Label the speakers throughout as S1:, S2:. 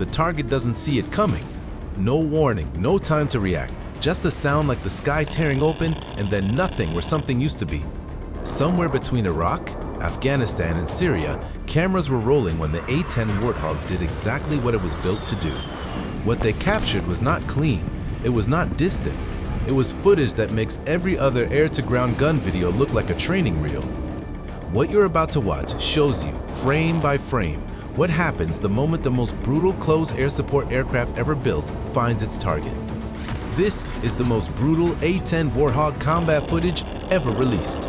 S1: the target doesn't see it coming. No warning, no time to react, just a sound like the sky tearing open and then nothing where something used to be. Somewhere between Iraq, Afghanistan, and Syria, cameras were rolling when the A-10 Warthog did exactly what it was built to do. What they captured was not clean, it was not distant. It was footage that makes every other air-to-ground gun video look like a training reel. What you're about to watch shows you, frame by frame, what happens the moment the most brutal close air support aircraft ever built finds its target. This is the most brutal A-10 Warthog combat footage ever released.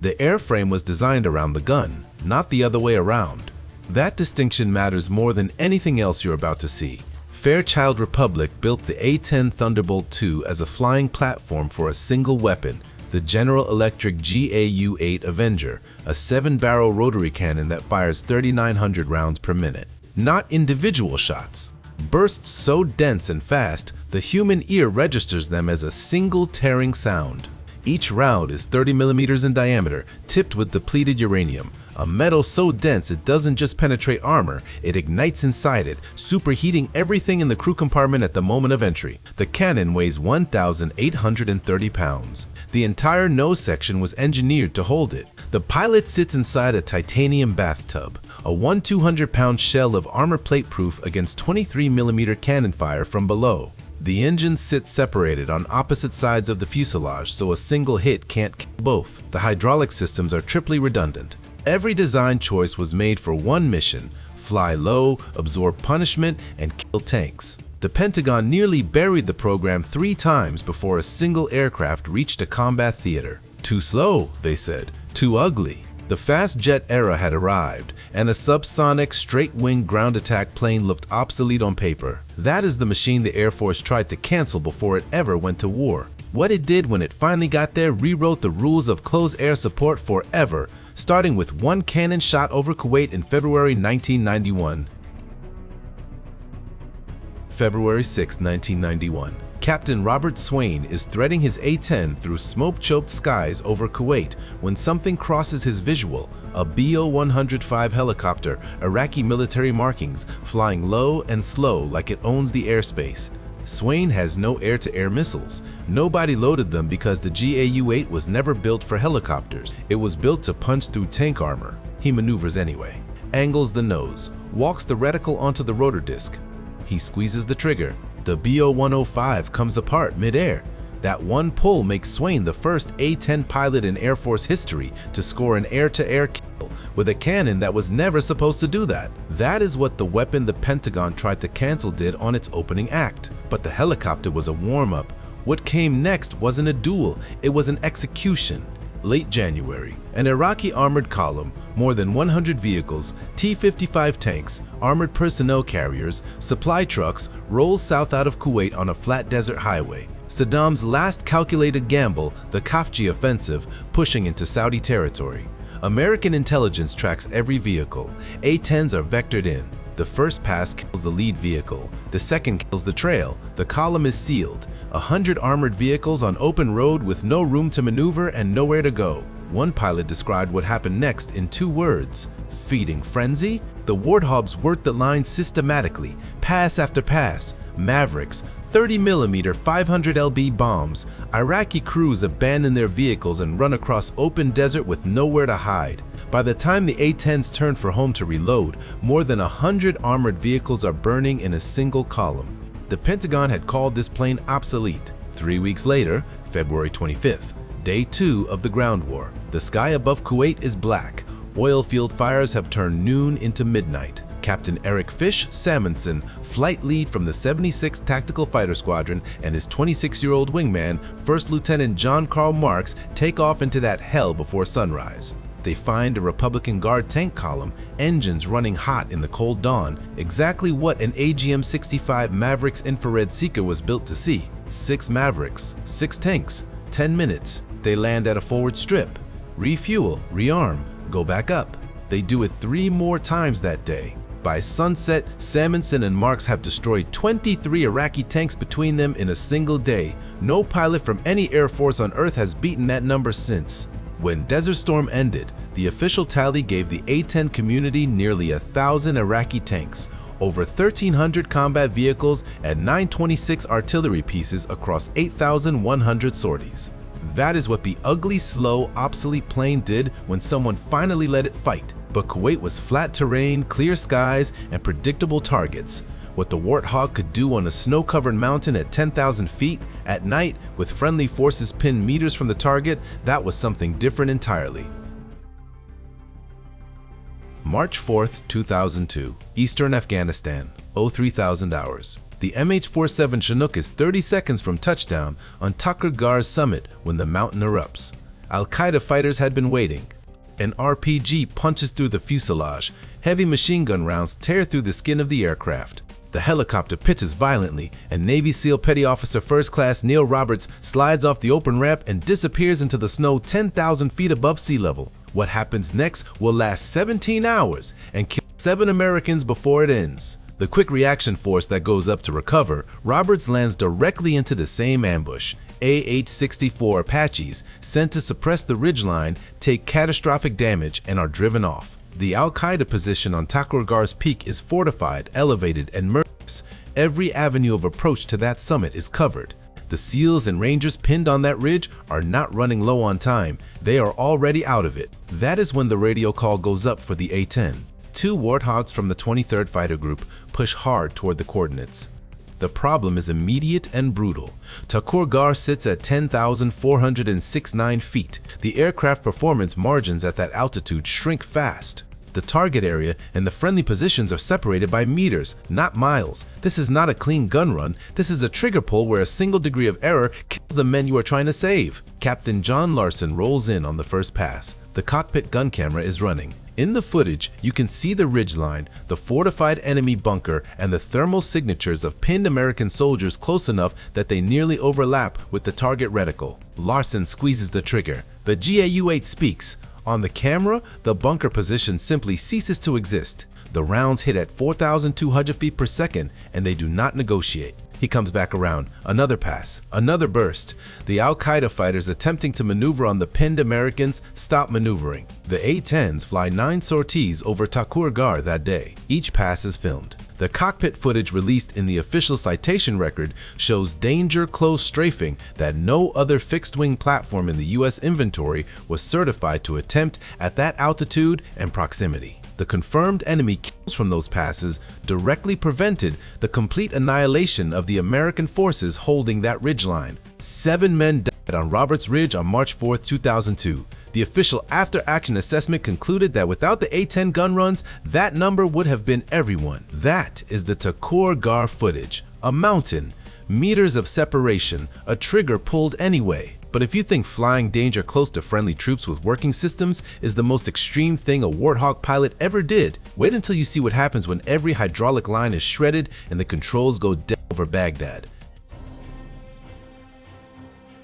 S1: The airframe was designed around the gun, not the other way around. That distinction matters more than anything else you're about to see. Fairchild Republic built the A-10 Thunderbolt II as a flying platform for a single weapon, the General Electric GAU-8 Avenger, a 7-barrel rotary cannon that fires 3,900 rounds per minute. Not individual shots. Bursts so dense and fast, the human ear registers them as a single tearing sound. Each round is 30 millimeters in diameter, tipped with depleted uranium. A metal so dense it doesn't just penetrate armor, it ignites inside it, superheating everything in the crew compartment at the moment of entry. The cannon weighs 1,830 pounds. The entire nose section was engineered to hold it. The pilot sits inside a titanium bathtub, a 1,200-pound shell of armor plate proof against 23 millimeter cannon fire from below. The engines sit separated on opposite sides of the fuselage so a single hit can't kill both. The hydraulic systems are triply redundant. Every design choice was made for one mission: fly low, absorb punishment, and kill tanks. The Pentagon nearly buried the program 3 times before a single aircraft reached a combat theater. Too slow, they said, too ugly. The fast jet era had arrived, and a subsonic, straight-wing ground attack plane looked obsolete on paper. That is the machine the Air Force tried to cancel before it ever went to war. What it did when it finally got there rewrote the rules of close air support forever, starting with one cannon shot over Kuwait in February 1991. February 6, 1991. Captain Robert Swain is threading his A-10 through smoke-choked skies over Kuwait when something crosses his visual: a BO-105 helicopter, Iraqi military markings, flying low and slow like it owns the airspace. Swain has no air-to-air missiles. Nobody loaded them because the GAU-8 was never built for helicopters. It was built to punch through tank armor. He maneuvers anyway. Angles the nose, walks the reticle onto the rotor disc. He squeezes the trigger. The BO-105 comes apart mid-air. That one pull makes Swain the first A-10 pilot in Air Force history to score an air-to-air kill with a cannon that was never supposed to do that. That is what the weapon the Pentagon tried to cancel did on its opening act. But the helicopter was a warm-up. What came next wasn't a duel, it was an execution. Late January, an Iraqi armored column, more than 100 vehicles, T-55 tanks, armored personnel carriers, supply trucks, rolls south out of Kuwait on a flat desert highway. Saddam's last calculated gamble, the Khafji offensive, pushing into Saudi territory. American intelligence tracks every vehicle. A-10s are vectored in. The first pass kills the lead vehicle. The second kills the trail. The column is sealed. 100 armored vehicles on open road with no room to maneuver and nowhere to go. One pilot described what happened next in 2 words: feeding frenzy. The Warthogs worked the line systematically, pass after pass. Mavericks, 30mm 500 lb bombs. Iraqi crews abandon their vehicles and run across open desert with nowhere to hide. By the time the A-10s turn for home to reload, more than 100 armored vehicles are burning in a single column. The Pentagon had called this plane obsolete. 3 weeks later, February 25th, day 2 of the ground war. The sky above Kuwait is black. Oil field fires have turned noon into midnight. Captain Eric Fish Salmonson, flight lead from the 76th Tactical Fighter Squadron, and his 26-year-old wingman, First Lieutenant John Carl Marks, take off into that hell before sunrise. They find a Republican Guard tank column, engines running hot in the cold dawn, exactly what an AGM-65 Mavericks infrared seeker was built to see. 6 Mavericks, 6 tanks, 10 minutes. They land at a forward strip, refuel, rearm, go back up. They do it 3 more times that day. By sunset, Salmonson and Marks have destroyed 23 Iraqi tanks between them in a single day. No pilot from any Air Force on Earth has beaten that number since. When Desert Storm ended, the official tally gave the A-10 community nearly 1,000 Iraqi tanks, over 1,300 combat vehicles, and 926 artillery pieces across 8,100 sorties. That is what the ugly, slow, obsolete plane did when someone finally let it fight. But Kuwait was flat terrain, clear skies, and predictable targets. What the Warthog could do on a snow-covered mountain at 10,000 feet at night with friendly forces pinned meters from the target, that was something different entirely. March 4th, 2002, Eastern Afghanistan, 03,000 hours. The MH-47 Chinook is 30 seconds from touchdown on Takur Ghar summit when the mountain erupts. Al-Qaeda fighters had been waiting. An RPG punches through the fuselage. Heavy machine gun rounds tear through the skin of the aircraft. The helicopter pitches violently, and Navy SEAL Petty Officer First Class Neil Roberts slides off the open ramp and disappears into the snow 10,000 feet above sea level. What happens next will last 17 hours and kill 7 Americans before it ends. The quick reaction force that goes up to recover, Roberts lands directly into the same ambush. AH-64 Apaches, sent to suppress the ridgeline, take catastrophic damage and are driven off. The Al-Qaeda position on Takur Ghar's peak is fortified, elevated, and murderous. Every avenue of approach to that summit is covered. The SEALs and Rangers pinned on that ridge are not running low on time. They are already out of it. That is when the radio call goes up for the A-10. 2 Warthogs from the 23rd Fighter Group push hard toward the coordinates. The problem is immediate and brutal. Takur Ghar sits at 10,469 feet. The aircraft performance margins at that altitude shrink fast. The target area and the friendly positions are separated by meters, not miles. This is not a clean gun run. This is a trigger pull where a single degree of error kills the men you are trying to save. Captain John Larson rolls in on the first pass. The cockpit gun camera is running. In the footage, you can see the ridgeline, the fortified enemy bunker, and the thermal signatures of pinned American soldiers close enough that they nearly overlap with the target reticle. Larson squeezes the trigger. The GAU-8 speaks. On the camera, the bunker position simply ceases to exist. The rounds hit at 4,200 feet per second, and they do not negotiate. He comes back around. Another pass. Another burst. The Al-Qaeda fighters attempting to maneuver on the pinned Americans stop maneuvering. The A-10s fly 9 sorties over Takur Ghar that day. Each pass is filmed. The cockpit footage released in the official citation record shows danger close strafing that no other fixed-wing platform in the U.S. inventory was certified to attempt at that altitude and proximity. The confirmed enemy kills from those passes directly prevented the complete annihilation of the American forces holding that ridgeline. 7 men died on Roberts Ridge on March 4, 2002. The official after-action assessment concluded that without the A-10 gun runs, that number would have been everyone. That is the Takur Ghar footage. A mountain, meters of separation, a trigger pulled anyway. But if you think flying danger close to friendly troops with working systems is the most extreme thing a Warthog pilot ever did, wait until you see what happens when every hydraulic line is shredded and the controls go dead over Baghdad.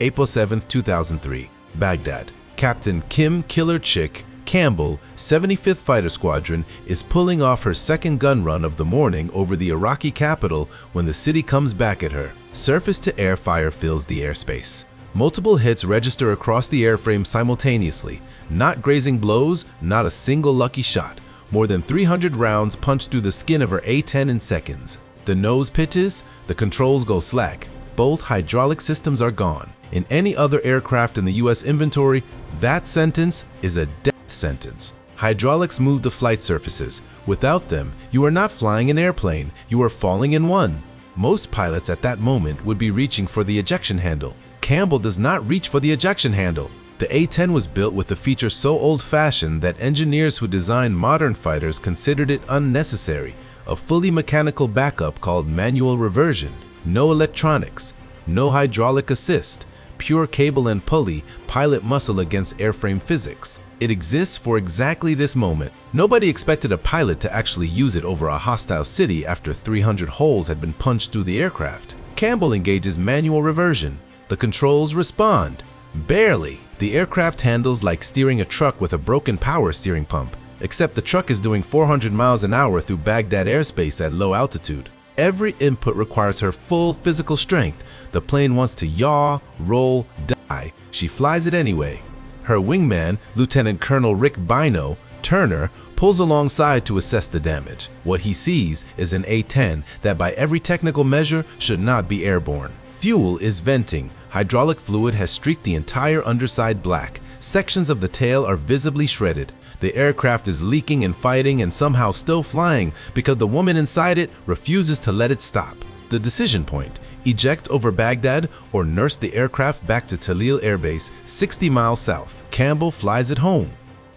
S1: April 7, 2003, Baghdad. Captain Kim Killer Chick Campbell, 75th Fighter Squadron, is pulling off her second gun run of the morning over the Iraqi capital when the city comes back at her. Surface-to-air fire fills the airspace. Multiple hits register across the airframe simultaneously. Not grazing blows, not a single lucky shot. More than 300 rounds punch through the skin of her A-10 in seconds. The nose pitches, the controls go slack. Both hydraulic systems are gone. In any other aircraft in the US inventory, that sentence is a death sentence. Hydraulics move the flight surfaces. Without them, you are not flying an airplane, you are falling in one. Most pilots at that moment would be reaching for the ejection handle. Campbell does not reach for the ejection handle. The A-10 was built with a feature so old-fashioned that engineers who designed modern fighters considered it unnecessary, a fully mechanical backup called manual reversion. No electronics, no hydraulic assist, pure cable and pulley, pilot muscle against airframe physics. It exists for exactly this moment. Nobody expected a pilot to actually use it over a hostile city after 300 holes had been punched through the aircraft. Campbell engages manual reversion. The controls respond. Barely. The aircraft handles like steering a truck with a broken power steering pump, except the truck is doing 400 miles an hour through Baghdad airspace at low altitude. Every input requires her full physical strength. The plane wants to yaw, roll, die. She flies it anyway. Her wingman, Lieutenant Colonel Rick Bino Turner, pulls alongside to assess the damage. What he sees is an A-10 that by every technical measure should not be airborne. Fuel is venting. Hydraulic fluid has streaked the entire underside black. Sections of the tail are visibly shredded. The aircraft is leaking and fighting and somehow still flying because the woman inside it refuses to let it stop. The decision point: eject over Baghdad or nurse the aircraft back to Talil Air Base, 60 miles south. Campbell flies it home.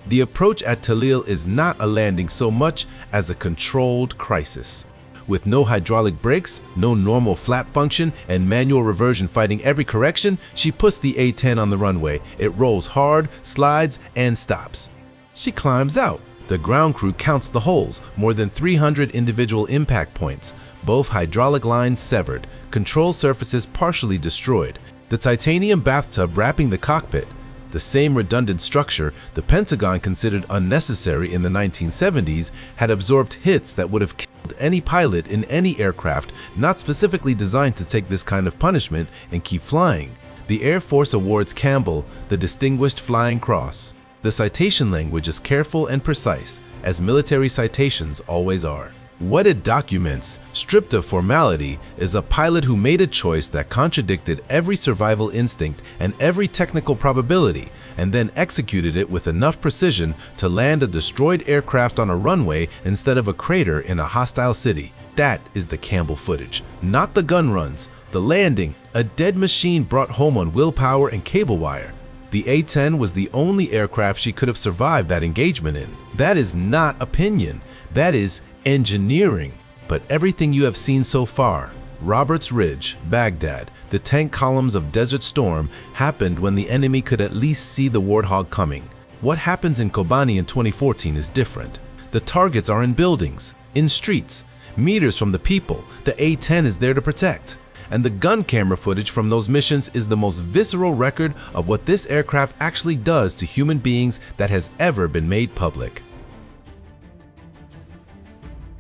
S1: The approach at Talil is not a landing so much as a controlled crisis. With no hydraulic brakes, no normal flap function, and manual reversion fighting every correction, she puts the A-10 on the runway. It rolls hard, slides, and stops. She climbs out. The ground crew counts the holes, more than 300 individual impact points, both hydraulic lines severed, control surfaces partially destroyed, the titanium bathtub wrapping the cockpit. The same redundant structure the Pentagon considered unnecessary in the 1970s had absorbed hits that would have killed any pilot in any aircraft not specifically designed to take this kind of punishment and keep flying. The Air Force awards Campbell the Distinguished Flying Cross. The citation language is careful and precise, as military citations always are. What it documents, stripped of formality, is a pilot who made a choice that contradicted every survival instinct and every technical probability, and then executed it with enough precision to land a destroyed aircraft on a runway instead of a crater in a hostile city. That is the Campbell footage, not the gun runs. The landing, a dead machine brought home on willpower and cable wire. The A-10 was the only aircraft she could have survived that engagement in. That is not opinion. That is engineering. But everything you have seen so far, Roberts Ridge, Baghdad, the tank columns of Desert Storm, happened when the enemy could at least see the Warthog coming. What happens in Kobani in 2014 is different. The targets are in buildings, in streets, meters from the people the A-10 is there to protect. And the gun camera footage from those missions is the most visceral record of what this aircraft actually does to human beings that has ever been made public.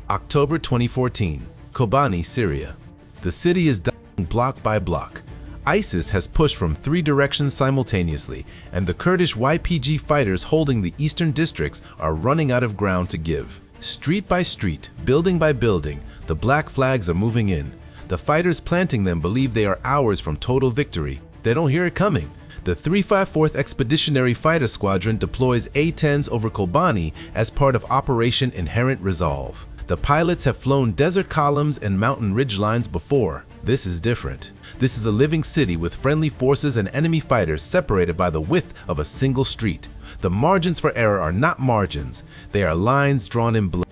S1: October 2014, Kobani, Syria. The city is dying block by block. ISIS has pushed from 3 directions simultaneously, and the Kurdish YPG fighters holding the eastern districts are running out of ground to give. Street by street, building by building, the black flags are moving in. The fighters planting them believe they are hours from total victory. They don't hear it coming. The 354th Expeditionary Fighter Squadron deploys A-10s over Kobani as part of Operation Inherent Resolve. The pilots have flown desert columns and mountain ridgelines before. This is different. This is a living city with friendly forces and enemy fighters separated by the width of a single street. The margins for error are not margins. They are lines drawn in blood.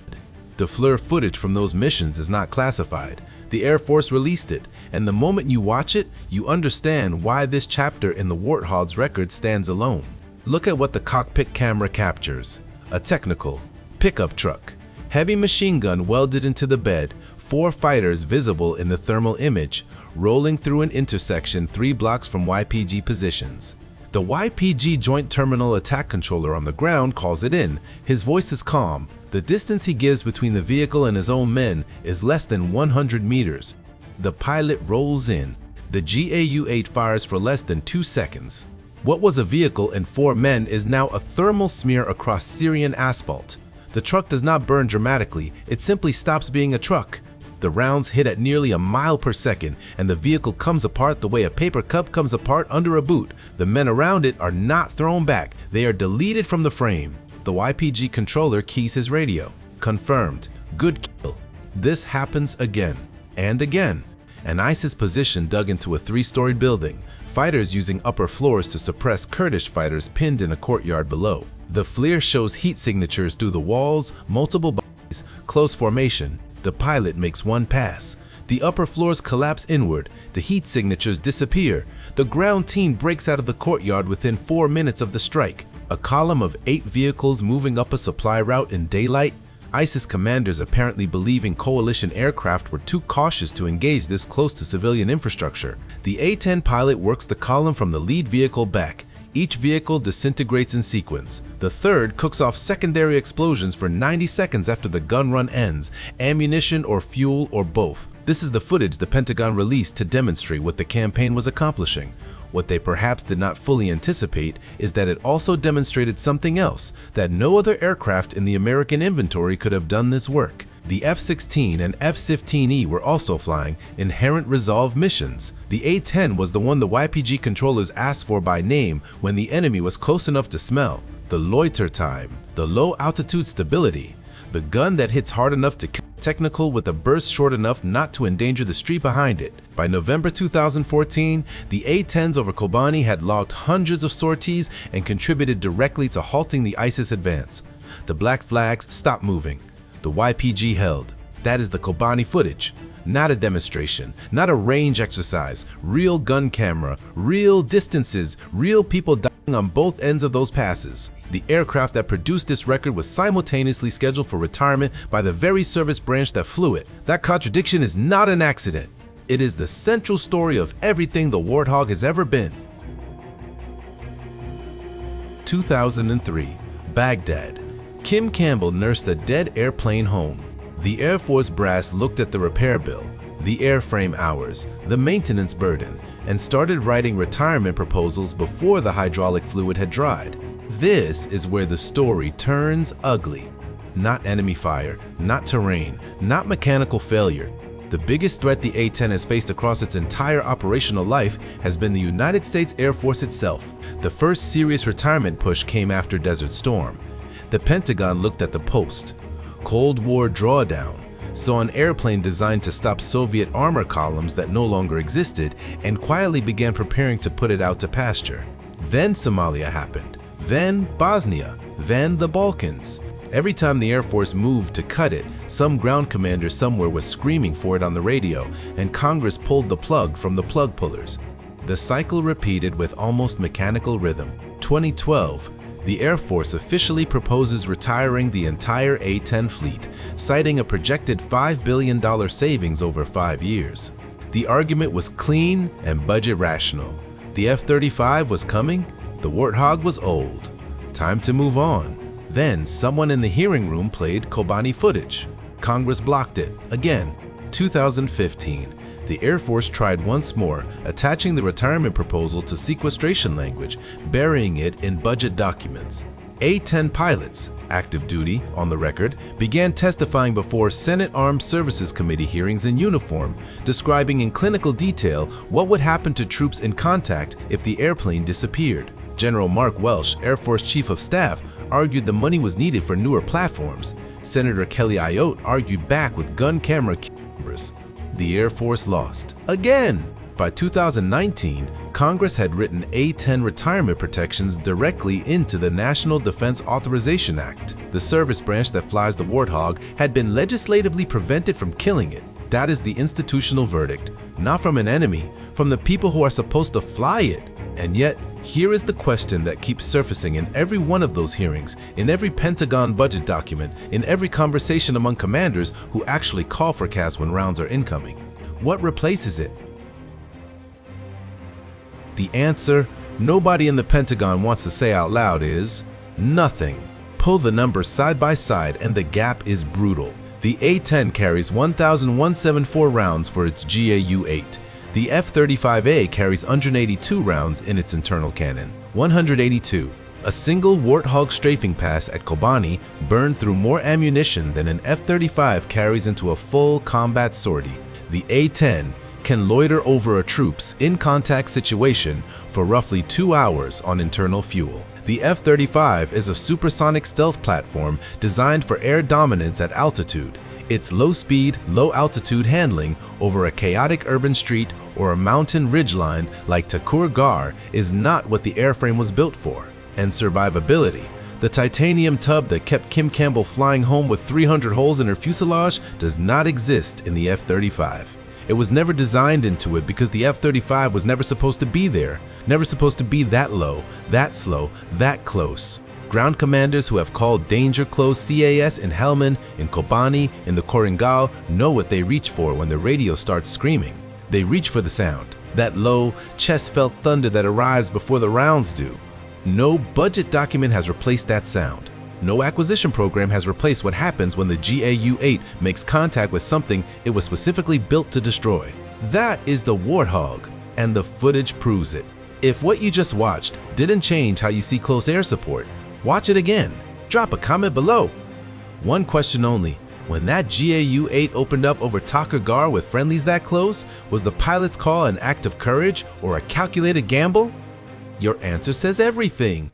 S1: The FLIR footage from those missions is not classified. The Air Force released it, and the moment you watch it, you understand why this chapter in the Warthog's record stands alone. Look at what the cockpit camera captures. A technical pickup truck. Heavy machine gun welded into the bed, 4 fighters visible in the thermal image, rolling through an intersection 3 blocks from YPG positions. The YPG Joint Terminal Attack Controller on the ground calls it in. His voice is calm. The distance he gives between the vehicle and his own men is less than 100 meters. The pilot rolls in. The GAU-8 fires for less than 2 seconds. What was a vehicle and 4 men is now a thermal smear across Syrian asphalt. The truck does not burn dramatically, it simply stops being a truck. The rounds hit at nearly a mile per second, and the vehicle comes apart the way a paper cup comes apart under a boot. The men around it are not thrown back, they are deleted from the frame. The YPG controller keys his radio. Confirmed. Good kill. This happens again and again. An ISIS position dug into a 3-story building. Fighters using upper floors to suppress Kurdish fighters pinned in a courtyard below. The FLIR shows heat signatures through the walls, multiple bodies, close formation. The pilot makes one pass. The upper floors collapse inward. The heat signatures disappear. The ground team breaks out of the courtyard within 4 minutes of the strike. A column of 8 vehicles moving up a supply route in daylight. ISIS commanders apparently believing coalition aircraft were too cautious to engage this close to civilian infrastructure. The A-10 pilot works the column from the lead vehicle back. Each vehicle disintegrates in sequence. The third cooks off secondary explosions for 90 seconds after the gun run ends, ammunition or fuel or both. This is the footage the Pentagon released to demonstrate what the campaign was accomplishing. What they perhaps did not fully anticipate is that it also demonstrated something else, that no other aircraft in the American inventory could have done this work. The F-16 and F-15E were also flying Inherent Resolve missions. The A-10 was the one the YPG controllers asked for by name when the enemy was close enough to smell. The loiter time, the low altitude stability, the gun that hits hard enough to kill technical with a burst short enough not to endanger the street behind it. By November 2014, the A-10s over Kobani had logged hundreds of sorties and contributed directly to halting the ISIS advance. The black flags stopped moving. The YPG held. That is the Kobani footage. Not a demonstration, not a range exercise, real gun camera, real distances, real people dying on both ends of those passes. The aircraft that produced this record was simultaneously scheduled for retirement by the very service branch that flew it. That contradiction is not an accident. It is the central story of everything the Warthog has ever been. 2003, Baghdad. Kim Campbell nursed a dead airplane home. The Air Force brass looked at the repair bill, the airframe hours, the maintenance burden, and started writing retirement proposals before the hydraulic fluid had dried. This is where the story turns ugly. Not enemy fire, not terrain, not mechanical failure. The biggest threat the A-10 has faced across its entire operational life has been the United States Air Force itself. The first serious retirement push came after Desert Storm. The Pentagon looked at the post, Cold War drawdown, saw an airplane designed to stop Soviet armor columns that no longer existed, and quietly began preparing to put it out to pasture. Then Somalia happened, then Bosnia, then the Balkans. Every time the Air Force moved to cut it, some ground commander somewhere was screaming for it on the radio, and Congress pulled the plug from the plug pullers. The cycle repeated with almost mechanical rhythm. 2012, the Air Force officially proposes retiring the entire A-10 fleet, citing a projected $5 billion savings over 5 years. The argument was clean and budget rational. The F-35 was coming, the Warthog was old. Time to move on. Then someone in the hearing room played Kobani footage. Congress blocked it. Again, 2015. The Air Force tried once more, attaching the retirement proposal to sequestration language, burying it in budget documents. A-10 pilots, active duty on the record, began testifying before Senate Armed Services Committee hearings in uniform, describing in clinical detail what would happen to troops in contact if the airplane disappeared. General Mark Welsh, Air Force Chief of Staff, argued the money was needed for newer platforms. Senator Kelly Ayotte argued back with gun camera cameras. The Air Force lost. Again! By 2019, Congress had written A-10 retirement protections directly into the National Defense Authorization Act. The service branch that flies the Warthog had been legislatively prevented from killing it. That is the institutional verdict, not from an enemy, from the people who are supposed to fly it. And yet, here is the question that keeps surfacing in every one of those hearings, in every Pentagon budget document, in every conversation among commanders who actually call for CAS when rounds are incoming. What replaces it? The answer nobody in the Pentagon wants to say out loud is nothing. Pull the numbers side by side and the gap is brutal. The A-10 carries 1,174 rounds for its GAU-8. The F-35A carries 182 rounds in its internal cannon. 182. A single Warthog strafing pass at Kobani burned through more ammunition than an F-35 carries into a full combat sortie. The A-10 can loiter over a troop's in-contact situation for roughly 2 hours on internal fuel. The F-35 is a supersonic stealth platform designed for air dominance at altitude. Its low-speed, low-altitude handling over a chaotic urban street or a mountain ridgeline like Takur Ghar is not what the airframe was built for. And survivability. The titanium tub that kept Kim Campbell flying home with 300 holes in her fuselage does not exist in the F-35. It was never designed into it because the F-35 was never supposed to be there, never supposed to be that low, that slow, that close. Ground commanders who have called danger close CAS in Helmand, in Kobani, in the Korengal know what they reach for when the radio starts screaming. They reach for the sound, that low, chest-felt thunder that arrives before the rounds do. No budget document has replaced that sound. No acquisition program has replaced what happens when the GAU-8 makes contact with something it was specifically built to destroy. That is the Warthog, and the footage proves it. If what you just watched didn't change how you see close air support, watch it again. Drop a comment below. One question only. When that GAU-8 opened up over Takur Ghar with friendlies that close, was the pilot's call an act of courage or a calculated gamble? Your answer says everything.